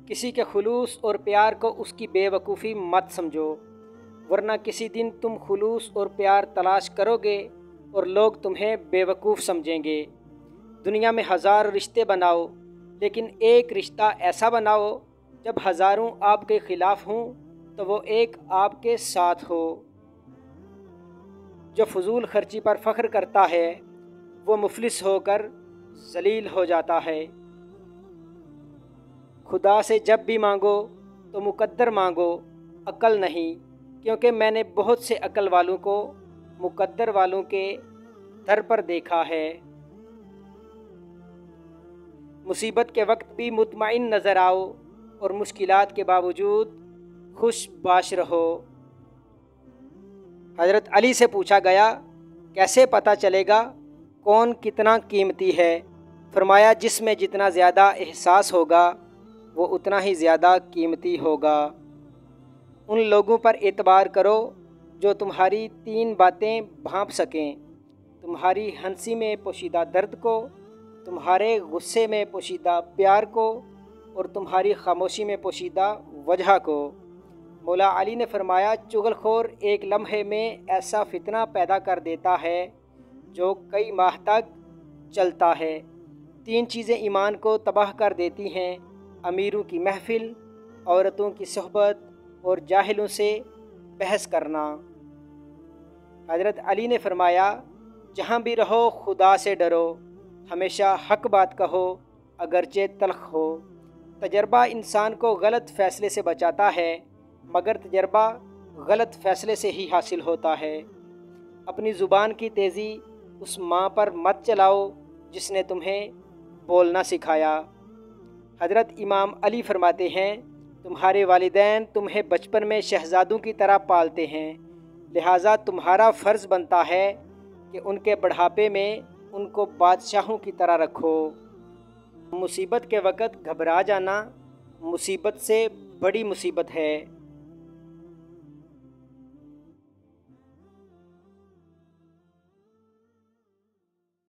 کسی کے خلوص اور پیار کو اس کی بے وقوفی مت سمجھو، ورنہ کسی دن تم خلوص اور پیار تلاش کرو گے اور لوگ تمہیں بے وقوف سمجھیں گے۔ دنیا میں ہزار رشتے بناؤ، لیکن ایک رشتہ ایسا بناؤ جب ہزاروں آپ کے خلاف ہوں تو وہ ایک آپ کے ساتھ ہو۔ جو فضول خرچی پر فخر کرتا ہے وہ مفلس ہو کر ذلیل ہو جاتا ہے۔ خدا سے جب بھی مانگو تو مقدر مانگو، عقل نہیں، کیونکہ میں نے بہت سے عقل والوں کو مقدر والوں کے در پر دیکھا ہے۔ مصیبت کے وقت بھی مطمئن نظر آؤ اور مشکلات کے باوجود خوش باش رہو۔ حضرت علی سے پوچھا گیا، کیسے پتہ چلے گا کون کتنا قیمتی ہے؟ فرمایا، جس میں جتنا زیادہ احساس ہوگا وہ اتنا ہی زیادہ قیمتی ہوگا۔ ان لوگوں پر اعتبار کرو جو تمہاری تین باتیں بھانپ سکیں: تمہاری ہنسی میں پوشیدہ درد کو، تمہارے غصے میں پوشیدہ پیار کو، اور تمہاری خاموشی میں پوشیدہ وجہ کو۔ مولا علی نے فرمایا، چغل خور ایک لمحے میں ایسا فتنہ پیدا کر دیتا ہے جو کئی ماہ تک چلتا ہے۔ تین چیزیں ایمان کو تباہ کر دیتی ہیں: امیروں کی محفل، عورتوں کی صحبت، اور جاہلوں سے بحث کرنا۔ حضرت علی نے فرمایا، جہاں بھی رہو خدا سے ڈرو، ہمیشہ حق بات کہو اگرچہ تلخ ہو۔ تجربہ انسان کو غلط فیصلے سے بچاتا ہے، مگر تجربہ غلط فیصلے سے ہی حاصل ہوتا ہے۔ اپنی زبان کی تیزی اس ماں پر مت چلاؤ جس نے تمہیں بولنا سکھایا۔ حضرت امام علی فرماتے ہیں، تمہارے والدین تمہیں بچپن میں شہزادوں کی طرح پالتے ہیں، لہٰذا تمہارا فرض بنتا ہے کہ ان کے بڑھاپے میں ان کو بادشاہوں کی طرح رکھو۔ مصیبت کے وقت گھبرا جانا مصیبت سے بڑی مصیبت ہے۔